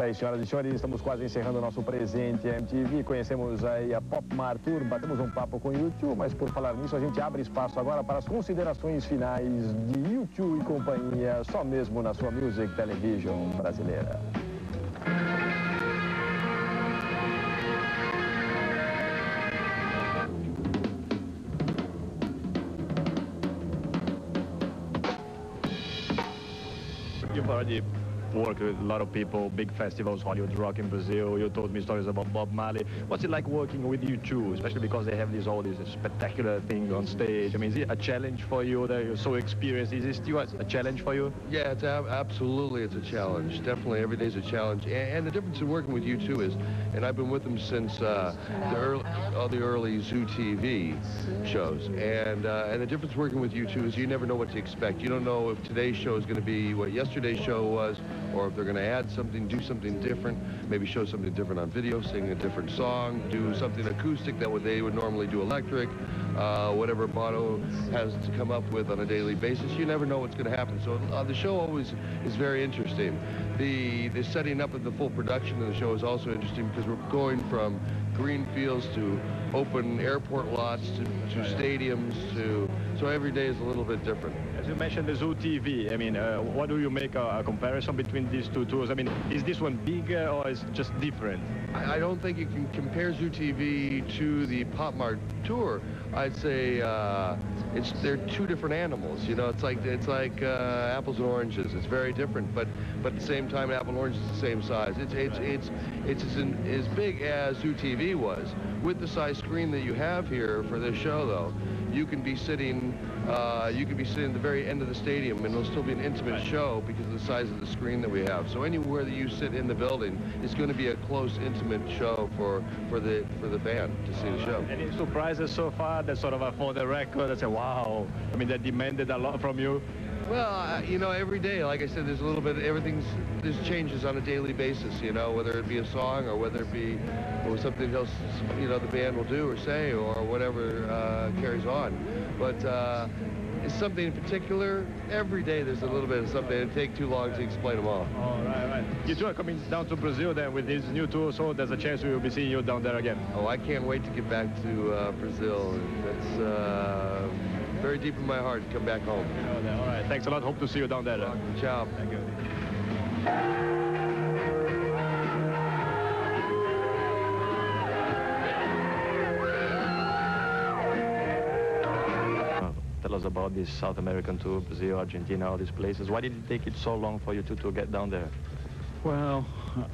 Aí, senhoras e senhores, estamos quase encerrando o nosso presente MTV. Conhecemos aí a Pop Mart Tour, batemos um papo com o YouTube, mas por falar nisso, a gente abre espaço agora para as considerações finais de YouTube e companhia, só mesmo na sua Music Television brasileira. You've already worked with a lot of people, big festivals, Hollywood Rock in Brazil. You told me stories about Bob Marley. What's it like working with you two, especially because they have all these spectacular things on stage? I mean, is it a challenge for you that you're so experienced? Is it still a challenge for you? Yeah, absolutely it's a challenge. Definitely every day's a challenge. And the difference in working with you two is, and I've been with them since the early Zoo TV shows. And the difference working with you two is you never know what to expect. You don't know if today's show is going to be what yesterday's show was, or if they're going to add something, do something different, maybe show something different on video, sing a different song, do something acoustic that they would normally do electric, whatever Bono has to come up with on a daily basis. You never know what's going to happen. So the show always is very interesting. The setting up of the full production of the show is also interesting because we're going from green fields to open airport lots to stadiums so every day is a little bit different. As you mentioned the Zoo TV, I mean, what do you make a comparison between these two tours? I mean, is this one bigger or is it just different? I don't think you can compare Zoo TV to the Pop Mart tour. I'd say they're two different animals. You know, it's like apples and oranges. It's very different, but at the same time, apple and orange is the same size. It's as big as Zoo TV was. With the size screen that you have here for this show, though, you can be sitting at the very end of the stadium, and it'll still be an intimate show because of the size of the screen that we have. So anywhere that you sit in the building, it's going to be a close, intimate show for the band to see the show. Any surprises so far that sort of for the record that say, wow, I mean, that demanded a lot from you? Well, you know, every day, like I said, there's a little bit, there's changes on a daily basis, you know, whether it be a song or whether it be something else, you know, the band will do or say or whatever carries on. But it's something in particular, every day there's a little bit of something. It'd take too long to explain them all. All right. You two are coming down to Brazil then with this new tour, so there's a chance we will be seeing you down there again. Oh, I can't wait to get back to Brazil. That's very deep in my heart to come back home. All right, thanks a lot. Hope to see you down there. Ciao. Thank you. Tell us about this South American tour, Brazil, Argentina, all these places. Why did it take it so long for you two to get down there? Well,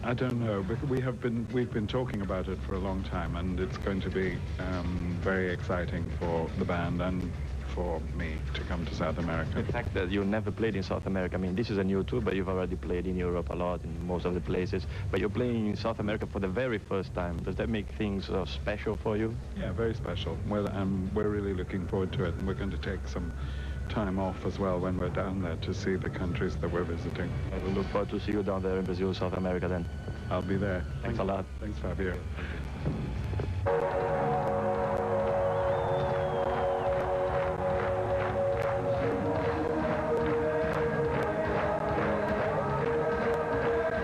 I don't know, but we've been talking about it for a long time, and it's going to be very exciting for the band and for me to come to South America. The fact that you never played in South America, I mean, this is a new tour, but you've already played in Europe a lot, in most of the places, but you're playing in South America for the very first time. Does that make things special for you? Yeah, very special. Well, we're really looking forward to it, and we're going to take some time off as well when we're down there to see the countries that we're visiting. I will look forward to see you down there in Brazil, South America then. I'll be there. Thanks a lot. Thanks, Fabio.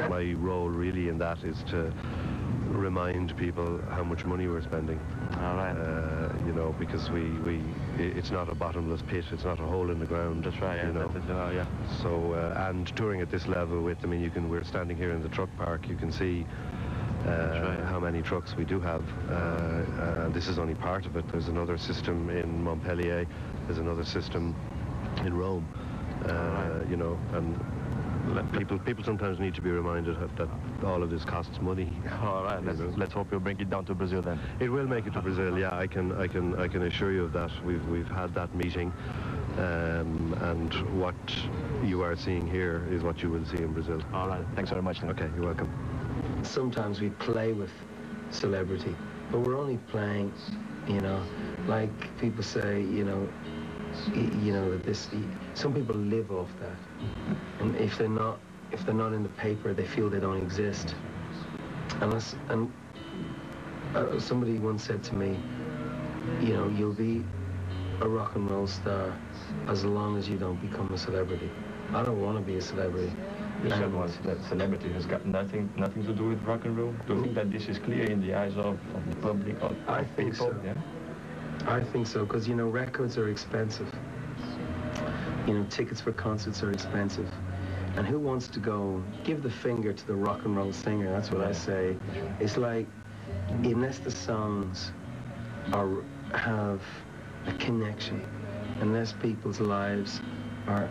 My role really in that is to remind people how much money we're spending. All right. You know, because it's not a bottomless pit, it's not a hole in the ground. That's right, you know. Yeah. So, and touring at this level with, I mean, we're standing here in the truck park, you can see how many trucks we do have. And this is only part of it. There's another system in Montpellier, there's another system in Rome, you know, and people sometimes need to be reminded that all of this costs money. All right, let's hope you'll bring it down to Brazil then. It will make it to Brazil, yeah. I can assure you of that. We've had that meeting, and what you are seeing here is what you will see in Brazil. All right, thanks very much. Okay, you're welcome. Sometimes we play with celebrity, but we're only playing, you know, like people say, you know, that some people live off that, and if they're not in the paper, they feel they don't exist. And somebody once said to me, you know, you'll be a rock and roll star as long as you don't become a celebrity. I don't want to be a celebrity. You said once that celebrity has got nothing to do with rock and roll. Do you think that this is clear in the eyes of the public, of I think people? so. Yeah? I think so, because, you know, records are expensive. You know, tickets for concerts are expensive. And who wants to go give the finger to the rock and roll singer? That's what I say. It's like, unless the songs have a connection, unless people's lives are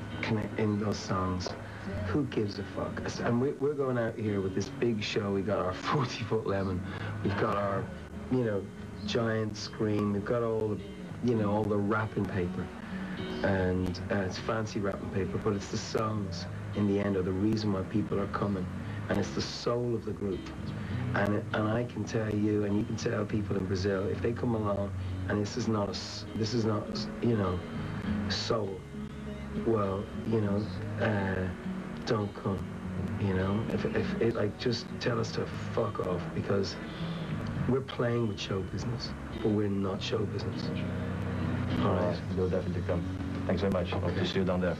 in those songs, who gives a fuck? And we're going out here with this big show. We got our 40-foot lemon. We've got our, you know, giant screen. We've got all the, you know, all the wrapping paper. And it's fancy wrapping paper, but it's the songs in the end are the reason why people are coming. And it's the soul of the group. And I can tell you, and you can tell people in Brazil, if they come along and this is not, you know, soul, well, you know, don't come, you know. If it, like, just tell us to fuck off, because we're playing with show business, but we're not show business. All right, we'll definitely come. Thanks very much. Hope to see you down there.